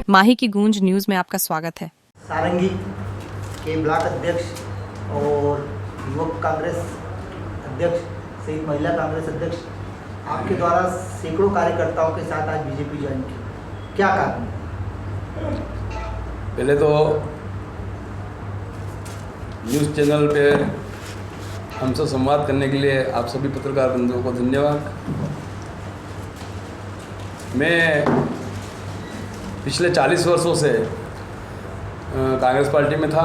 माही की गूंज न्यूज में आपका स्वागत है। सारंगी के ब्लॉक अध्यक्ष और युवक कांग्रेस अध्यक्ष सहित महिला कांग्रेस अध्यक्ष आपके द्वारा सैकड़ों कार्यकर्ताओं के साथ आज बीजेपी ज्वाइन की, क्या कारण? पहले तो न्यूज़ चैनल पे हमसे संवाद करने के लिए आप सभी पत्रकार बंधुओं को धन्यवाद। मैं पिछले 40 वर्षों से कांग्रेस पार्टी में था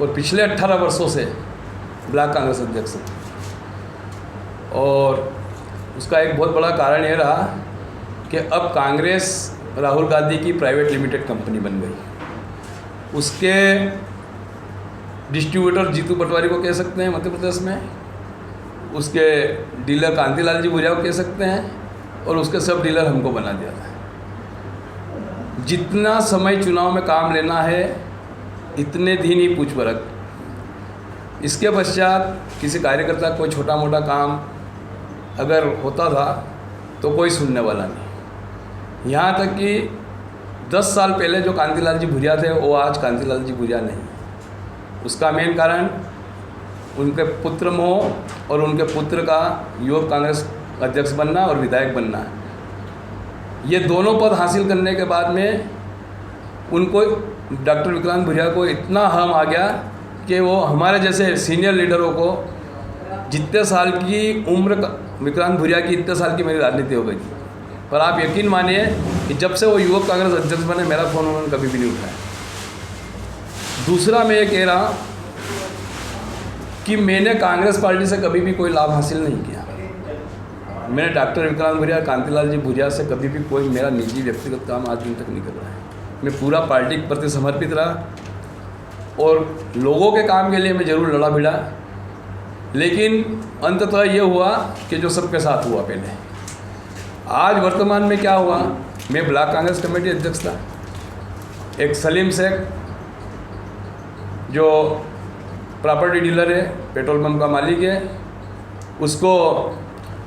और पिछले 18 वर्षों से ब्लॉक कांग्रेस अध्यक्ष हूँ। और उसका एक बहुत बड़ा कारण ये रहा कि अब कांग्रेस राहुल गांधी की प्राइवेट लिमिटेड कंपनी बन गई। उसके डिस्ट्रीब्यूटर जीतू पटवारी को कह सकते हैं मध्य प्रदेश में, उसके डीलर कांतिलाल जी भूरिया को कह सकते हैं और उसके सब डीलर हमको बना दिया था। जितना समय चुनाव में काम लेना है इतने दिन ही पूछ परख। इसके पश्चात किसी कार्यकर्ता को कोई छोटा मोटा काम अगर होता था तो कोई सुनने वाला नहीं। यहाँ तक कि 10 साल पहले जो कांतिलाल जी भूरिया थे वो आज कांतिलाल जी भूरिया नहीं। उसका मेन कारण उनके पुत्र मोह और उनके पुत्र का युवक कांग्रेस अध्यक्ष बनना और विधायक बनना है। ये दोनों पद हासिल करने के बाद में उनको डॉक्टर विक्रांत भूरिया को इतना हम आ गया कि वो हमारे जैसे सीनियर लीडरों को, जितने साल की उम्र विक्रांत भूरिया की इतने साल की मेरी राजनीति हो गई थी, पर आप यकीन मानिए कि जब से वो युवक कांग्रेस अध्यक्ष बने मेरा फ़ोन उन्होंने कभी भी नहीं उठाया। दूसरा मैं ये कह रहा कि मैंने कांग्रेस पार्टी से कभी भी कोई लाभ हासिल नहीं किया। मैंने डॉक्टर विक्रांत भूरिया, कांतिलाल जी भूरिया से कभी भी कोई मेरा निजी व्यक्तिगत काम आज दिन तक नहीं कर रहा है। मैं पूरा पार्टी के प्रति समर्पित रहा और लोगों के काम के लिए मैं ज़रूर लड़ा भिड़ा, लेकिन अंततः ये हुआ कि जो सबके साथ हुआ पहले। आज वर्तमान में क्या हुआ, मैं ब्लॉक कांग्रेस कमेटी अध्यक्ष था। एक सलीम शेख जो प्रॉपर्टी डीलर है, पेट्रोल पंप का मालिक है, उसको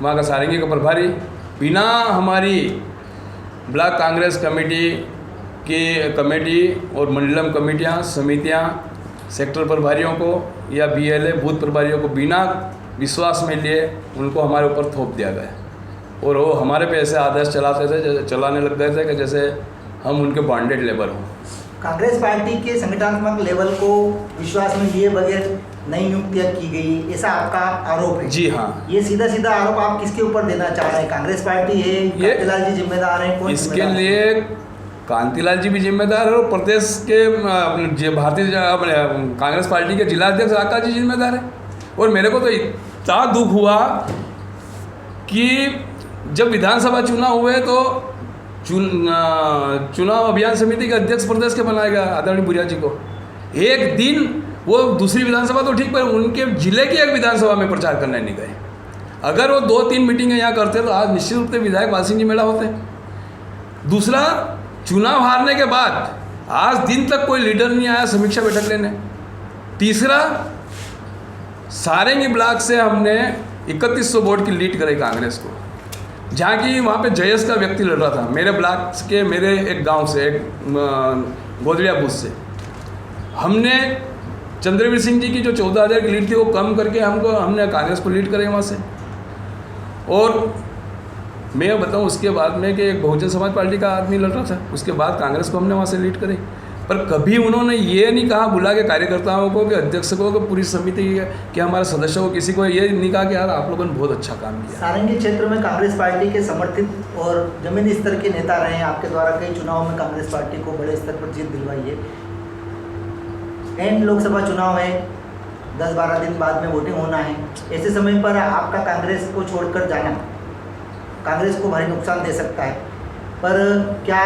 वहाँ का सारंगी का प्रभारी बिना हमारी ब्लॉक कांग्रेस कमेटी की कमेटी और मंडलम कमेटियाँ, समितियाँ, सेक्टर प्रभारियों को या BLA बूथ प्रभारियों को बिना विश्वास में लिए उनको हमारे ऊपर थोप दिया गया और वो हमारे पे ऐसे आदेश चलाने लग गए थे कि जैसे हम उनके बॉन्डेड लेबर हों। कांग्रेस पार्टी के संगठनात्मक लेवल को विश्वास में लिए बगैर नई नियुक्तियाँ की गई, ऐसा आपका आरोप है? जी हाँ। ये सीधा सीधा आरोप आप किसके ऊपर देना चाह रहे हैं? कांग्रेस पार्टी है, कांतिलाल जी जिम्मेदार हैं? कौन इसके लिए कांतिलाल जी भी जिम्मेदार है और प्रदेश के भारतीय कांग्रेस पार्टी के जिला अध्यक्ष आकाश जी जिम्मेदार है। और मेरे को तो इतना दुख हुआ कि जब विधानसभा चुनाव हुए तो चुनाव अभियान समिति के अध्यक्ष प्रदेश के बनाया गया आदरणीय भूरिया जी को। एक दिन वो दूसरी विधानसभा तो ठीक, पर उनके जिले की एक विधानसभा में प्रचार करने नहीं गए। अगर वो 2-3 मीटिंगें यहाँ करते तो आज निश्चित रूप से विधायक वाल सिंह जी मेला होते। दूसरा, चुनाव हारने के बाद आज दिन तक कोई लीडर नहीं आया समीक्षा बैठक लेने। तीसरा, सारंगी ब्लॉक से हमने 3100 वोट की लीड कराई कांग्रेस को, जहाँ की वहाँ पे जयस का व्यक्ति लड़ रहा था मेरे ब्लॉक के, मेरे एक गांव से, एक गोदड़िया बूथ से। हमने चंद्रवीर सिंह जी की जो 14,000 की लीड थी वो कम करके हमने कांग्रेस को लीड कराई वहाँ से। और मैं बताऊँ उसके बाद में कि एक बहुजन समाज पार्टी का आदमी लड़ रहा था, उसके बाद कांग्रेस को हमने वहाँ से लीड कराई। पर कभी उन्होंने ये नहीं कहा बुला के कार्यकर्ताओं को, कि अध्यक्ष को, कि पूरी समिति के हमारे सदस्यों को, किसी को ये नहीं कहा कि यार आप लोगों ने बहुत अच्छा काम किया। सारंगी क्षेत्र में कांग्रेस पार्टी के समर्थित और जमीनी स्तर के नेता रहे हैं। आपके द्वारा कई चुनाव में कांग्रेस पार्टी को बड़े स्तर पर जीत दिलवाई है। एंड लोकसभा चुनाव है, 10-12 दिन बाद में वोटिंग होना है। ऐसे समय पर आपका कांग्रेस को छोड़कर जाना कांग्रेस को भारी नुकसान दे सकता है। पर क्या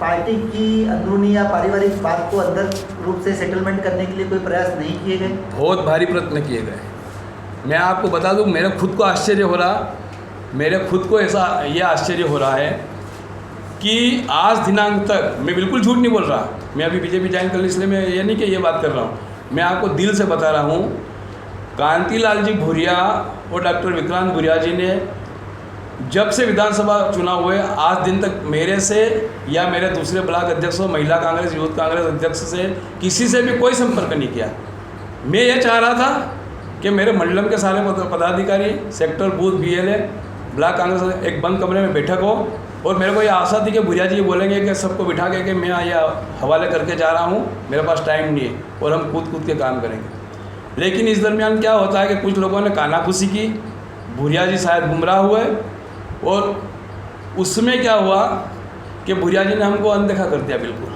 पार्टी की अंदरूनी या पारिवारिक बात को अंदर रूप से सेटलमेंट करने के लिए कोई प्रयास नहीं किए गए? बहुत भारी प्रयत्न किए गए। मैं आपको बता दूं, मेरे खुद को आश्चर्य हो रहा, मेरे खुद को ऐसा ये आश्चर्य हो रहा है कि आज दिनांक तक, मैं बिल्कुल झूठ नहीं बोल रहा, मैं अभी बीजेपी ज्वाइन कर ली इसलिए मैं ये नहीं कि ये बात कर रहा हूँ, मैं आपको दिल से बता रहा हूँ, कांतिलाल जी भूरिया और डॉक्टर विक्रांत भूरिया जी ने जब से विधानसभा चुनाव हुए आज दिन तक मेरे से या मेरे दूसरे ब्लॉक अध्यक्षों, महिला कांग्रेस, यूथ कांग्रेस अध्यक्ष से किसी से भी कोई संपर्क नहीं किया। मैं ये चाह रहा था कि मेरे मंडलम के सारे पदाधिकारी, sector, booth, BLA, block Congress एक बंद कमरे में बैठक हो और मेरे को ये आशा थी कि भुरिया जी बोलेंगे कि सबको बिठा के मैं ये हवाले करके जा रहा हूँ, मेरे पास टाइम नहीं है और हम कूद के काम करेंगे। लेकिन इस दरमियान क्या होता है कि कुछ लोगों ने कानाफूसी की, भुरिया जी शायद गुमराह हुए और उसमें क्या हुआ कि भुरिया जी ने हमको अनदेखा कर दिया बिल्कुल।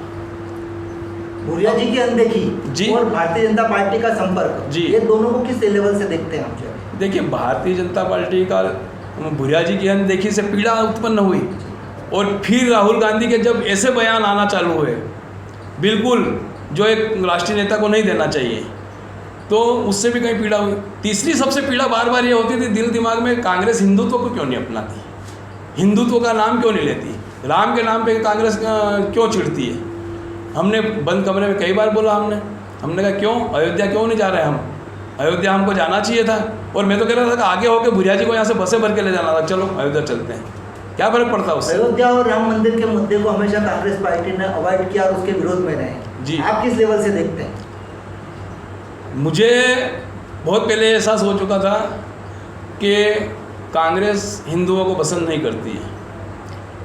भुरिया जी की अनदेखी जी और भारतीय जनता पार्टी का संपर्क जी, ये दोनों को किस लेवल से देखते हैं आप? देखिए, भारतीय जनता पार्टी का भुरिया जी की अनदेखी से पीड़ा उत्पन्न हुई और फिर राहुल गांधी के जब ऐसे बयान आना चालू हुए बिल्कुल जो एक राष्ट्रीय नेता को नहीं देना चाहिए, तो उससे भी कहीं पीड़ा हुई। तीसरी सबसे पीड़ा बार बार ये होती थी दिल दिमाग में, कांग्रेस हिंदुत्व को क्यों नहीं अपनाती, हिंदुत्व का नाम क्यों नहीं लेती, राम के नाम पे कांग्रेस क्यों चिढ़ती है। हमने बंद कमरे में कई बार बोला, हमने कहा क्यों अयोध्या क्यों नहीं जा रहे हम, अयोध्या हमको जाना चाहिए था। और मैं तो कह रहा था कि आगे होकर भुरिया जी को यहाँ से बसें भर के ले जाना था, चलो अयोध्या चलते हैं, क्या फर्क पड़ता उससे। अयोध्या और राम मंदिर के मुद्दे को हमेशा कांग्रेस पार्टी ने अवॉइड किया और उसके विरोध में रहे जी। आप किस लेवल से देखते हैं? मुझे बहुत पहले एहसास हो चुका था कि कांग्रेस हिंदुओं को पसंद नहीं करती है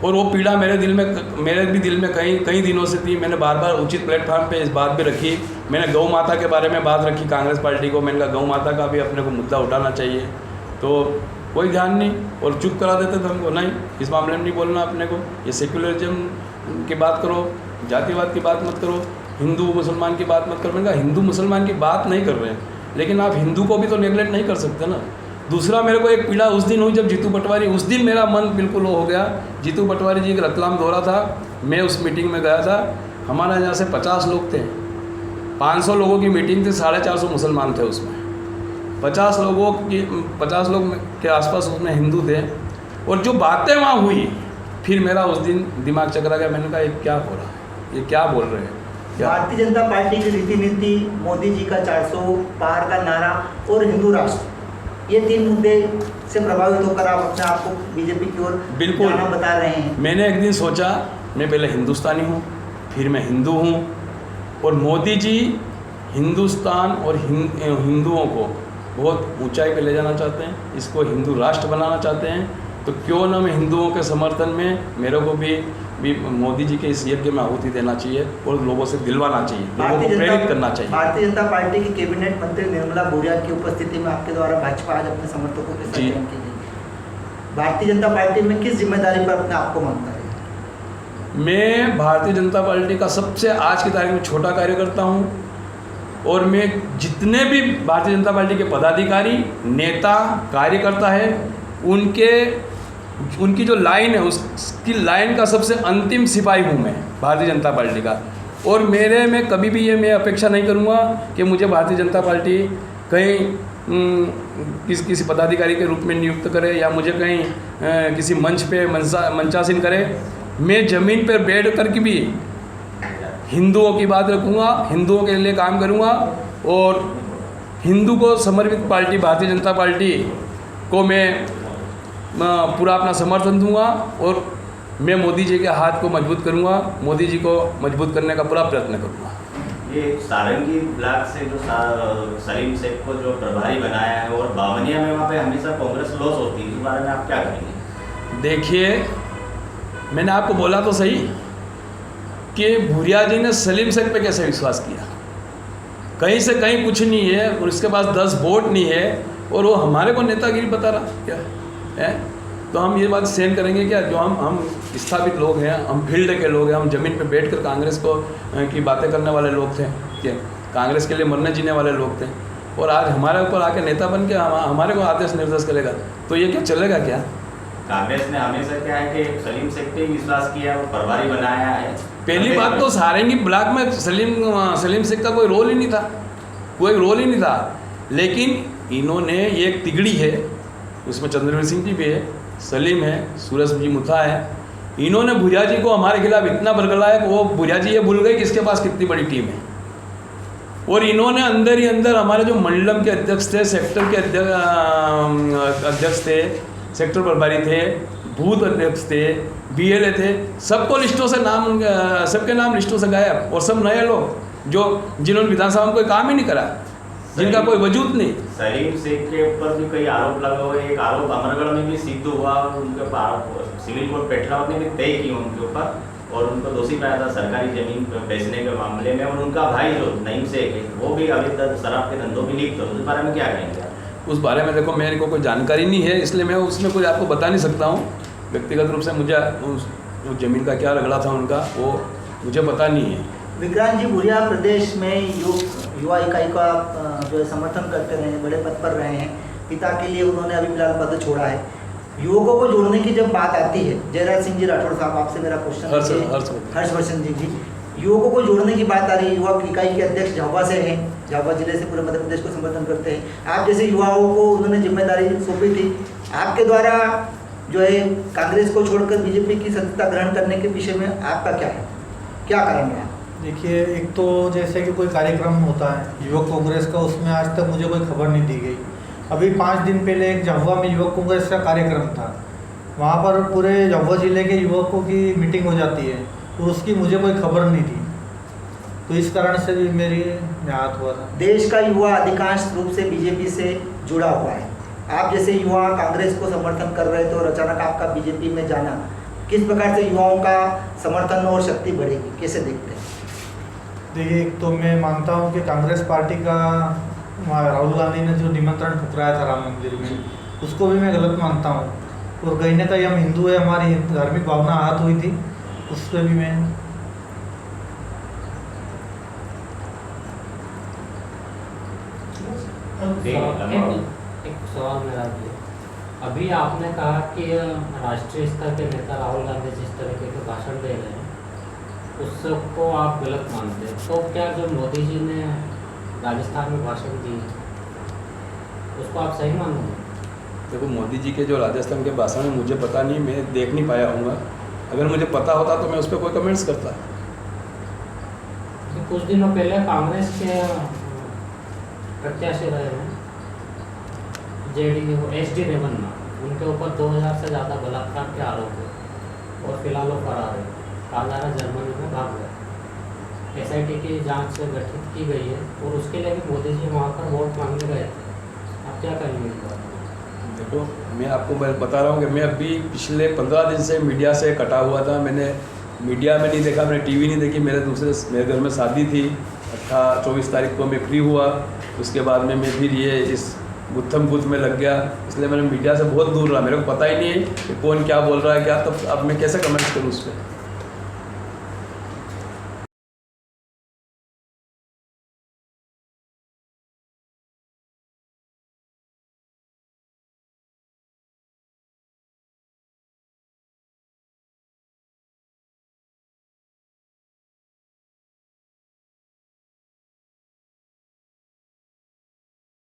और वो पीड़ा मेरे भी दिल में कई दिनों से थी। मैंने बार बार उचित प्लेटफॉर्म पे इस बात भी रखी। मैंने गौ माता के बारे में बात रखी कांग्रेस पार्टी को, मैंने कहा गौ माता का भी अपने को मुद्दा उठाना चाहिए, तो कोई ध्यान नहीं और चुप करा देते थे हमको, नहीं इस मामले में नहीं बोलना अपने को, ये सेक्युलरिज्म की बात करो, जातिवाद की बात मत करो, हिंदू मुसलमान की बात मत करो। मैंने कहा हिंदू मुसलमान की बात नहीं कर रहे हैं, लेकिन आप हिंदू को भी तो नेगलेक्ट नहीं कर सकते ना। दूसरा मेरे को एक पीड़ा उस दिन हुई जब जीतू पटवारी, उस दिन मेरा मन बिल्कुल हो गया। जीतू पटवारी जी का रतलाम दौरा था, मैं उस मीटिंग में गया था, हमारे यहाँ से 50 लोग थे, 500 लोगों की मीटिंग थी, 450 मुसलमान थे उसमें, 50 लोग के आसपास उसमें हिंदू थे। और जो बातें वहाँ हुई फिर मेरा उस दिन दिमाग चकरा गया। मैंने कहा ये क्या हो रहा है, ये क्या बोल रहे हैं। भारतीय जनता पार्टी की रीति नीति, मोदी जी का 400 पार का नारा और हिंदू राष्ट्र, ये 3 मुद्दे से प्रभावित होकर आप अपने आप को बीजेपी की ओर बिल्कुल जाना बता रहे हैं। मैंने एक दिन सोचा मैं पहले हिंदुस्तानी हूँ, फिर मैं हिंदू हूँ और मोदी जी हिंदुस्तान और हिंदुओं को बहुत ऊंचाई पे ले जाना चाहते हैं, इसको हिंदू राष्ट्र बनाना चाहते हैं, तो क्यों ना मैं हिंदुओं के समर्थन में मेरे को भी मोदी जी के इस यज्ञ में आहुति देना चाहिए और लोगों से दिलवाना चाहिए, लोगों को प्रेरित करना चाहिए। भारतीय जनता पार्टी की कैबिनेट मंत्री निर्मला भूरिया की उपस्थिति में आपके द्वारा भाजपा आज अपने समर्थकों के साथ जैन की गई। भारतीय जनता पार्टी में किस जिम्मेदारी पर अपने आप को मानता है? मैं भारतीय जनता पार्टी का सबसे आज की तारीख में छोटा कार्यकर्ता हूँ और मैं जितने भी भारतीय जनता पार्टी के पदाधिकारी, नेता, कार्यकर्ता है उनकी जो लाइन है उसकी लाइन का सबसे अंतिम सिपाही हूँ मैं भारतीय जनता पार्टी का। और मेरे में कभी भी ये मैं अपेक्षा नहीं करूँगा कि मुझे भारतीय जनता पार्टी कहीं किसी पदाधिकारी के रूप में नियुक्त करे या मुझे कहीं किसी मंच पे मंचासीन करे। मैं ज़मीन पर बैठ कर के भी हिंदुओं की बात रखूँगा, हिंदुओं के लिए काम करूँगा और हिंदू को समर्पित पार्टी भारतीय जनता पार्टी को मैं पूरा अपना समर्थन दूंगा और मैं मोदी जी के हाथ को मजबूत करूंगा, मोदी जी को मजबूत करने का पूरा प्रयत्न करूंगा। ये सारंगी ब्लॉक से जो सलीम शेख को जो प्रभारी बनाया है और बावनिया में वहाँ पे हमेशा कांग्रेस लॉस होती है, इस बारे में आप क्या कहेंगे? देखिए, मैंने आपको बोला तो सही कि भूरिया जी ने सलीम शेख पे कैसे विश्वास किया। कहीं से कहीं कुछ नहीं है और उसके पास 10 वोट नहीं है और वो हमारे को नेतागिरी बता रहा क्या है। तो हम ये बात सहन करेंगे क्या? जो हम स्थापित लोग हैं, हम फील्ड के लोग हैं, हम ज़मीन पे बैठकर कांग्रेस को की बातें करने वाले लोग थे, क्या कांग्रेस के लिए मरने जीने वाले लोग थे, और आज हमारे ऊपर आके नेता बन के हमारे को आदेश निर्देश करेगा, तो ये क्या चलेगा क्या? कांग्रेस ने हमेशा क्या है कि सलीम शेख पे विश्वास किया और प्रभारी बनाया है। पहली बात तो सारंगी ब्लॉक में सलीम शेख का कोई रोल ही नहीं था, कोई रोल ही नहीं था। लेकिन इन्होंने एक तिगड़ी है, उसमें चंद्रवीर सिंह जी भी है, सलीम है, सूरज जी मुथा है, इन्होंने भूरिया जी को हमारे खिलाफ इतना बरगलाया कि वो भूरिया जी ये भूल गए कि इसके पास कितनी बड़ी टीम है। और इन्होंने अंदर ही अंदर हमारे जो मंडलम के अध्यक्ष थे, सेक्टर के अध्यक्ष थे, सेक्टर प्रभारी थे, बूथ अध्यक्ष थे, बीएलए थे, सबको लिस्टों से नाम, सबके नाम लिस्टों से गायब, और सब नए लोग जो जिन्होंने विधानसभा में कोई काम ही नहीं करा, जिनका कोई वजूद नहीं। सलीम शेख के ऊपर भी कई आरोप लगे हुए, एक आरोप अमरगढ़ में भी सिद्ध हुआ, उनके ऊपर सिविल कोर्ट पेटलावत ने भी तय की उनके ऊपर और उनको दोषी पाया था सरकारी जमीन बेचने के मामले में। और उनका भाई जो नईम शेख है वो भी अभी तक शराब के धंधों में लिप्त है, उस बारे में क्या कहेंगे आप? उस बारे में देखो मेरे को कोई जानकारी नहीं है, इसलिए मैं उसमें कुछ आपको बता नहीं सकता हूँ। व्यक्तिगत रूप से मुझे उस ज़मीन का क्या रगड़ा था उनका वो मुझे पता नहीं है। विक्रांत जी भूरिया प्रदेश में युवा इकाई का जो है समर्थन करते रहे हैं, बड़े पद पर रहे हैं, पिता के लिए उन्होंने अभी फिलहाल पद छोड़ा है। युवकों को जोड़ने की जब बात आती है, जयराज सिंह जी राठौड़ साहब आपसे मेरा क्वेश्चन हर्षवर्धन जी, युवकों को जोड़ने की बात आ रही है, युवा इकाई के अध्यक्ष झाबुआ से हैं, झाबुआ जिले से पूरे मध्य प्रदेश को समर्थन करते हैं। आप जैसे युवाओं को उन्होंने जिम्मेदारी सौंपी थी, आपके द्वारा जो है कांग्रेस को छोड़कर बीजेपी की सत्ता ग्रहण करने के विषय में आपका क्या है, क्या कारण रहा? देखिए, एक तो जैसे कि कोई कार्यक्रम होता है युवक कांग्रेस का, उसमें आज तक मुझे कोई खबर नहीं दी गई। अभी 5 दिन पहले एक झाबुआ में युवक कांग्रेस का कार्यक्रम था, वहाँ पर पूरे झाबुआ जिले के युवकों की मीटिंग हो जाती है, तो उसकी मुझे कोई खबर नहीं थी, तो इस कारण से भी मेरी निहात हुआ था। देश का युवा अधिकांश रूप से बीजेपी से जुड़ा हुआ है, आप जैसे युवा कांग्रेस को समर्थन कर रहे थे और अचानक आपका बीजेपी में जाना, किस प्रकार से युवाओं का समर्थन और शक्ति बढ़ेगी, कैसे देखते हैं? देखिए, एक तो मैं मानता हूँ कि कांग्रेस पार्टी का राहुल गांधी ने जो निमंत्रण ठुकराया था राम मंदिर में, उसको भी मैं गलत मानता हूँ, और कहीं ना कहीं हम हिंदू है, हमारी धार्मिक भावना आहत हुई थी, उस पर भी मैं एक सवाल मेरा भी, अभी आपने कहा कि राष्ट्रीय स्तर के नेता राहुल गांधी जिस तरीके के भाषण दे रहे हैं उसको आप गलत मानते हैं, तो क्या जो मोदी जी ने राजस्थान में भाषण दी उसको आप सही मानोगे? देखो, मोदी जी के जो राजस्थान के भाषण है मुझे पता नहीं, मैं देख नहीं पाया हूँगा। अगर मुझे पता होता तो मैं उस पर कोई कमेंट्स करता। कुछ दिनों पहले कांग्रेस के प्रत्याशी रहे हैं SD रेवन्ना, उनके ऊपर 2000 से ज़्यादा बलात्कार के आरोप है और फिलहाल वो फरार है, कालारा जर्मनी में भाग गए। SIT की जांच गठित की गई है और उसके लिए भी मोदी जी वहाँ पर वोट मांगने गए थे, आप क्या कहेंगे इस बात में? देखो, मैं आपको बता रहा हूँ कि मैं अभी पिछले 15 दिन से मीडिया से कटा हुआ था। मैंने मीडिया में नहीं देखा, मैंने टीवी नहीं देखी, मेरे घर में शादी थी, 24 तारीख को मैं फ्री हुआ, उसके बाद में मैं फिर ये इस गुत्थम गुत्थ में लग गया, इसलिए मैंने मीडिया से बहुत दूर रहा, मेरे को पता ही नहीं है कि कौन क्या बोल रहा है क्या, तब अब मैं कैसे कमेंट्स करूँ उस पर।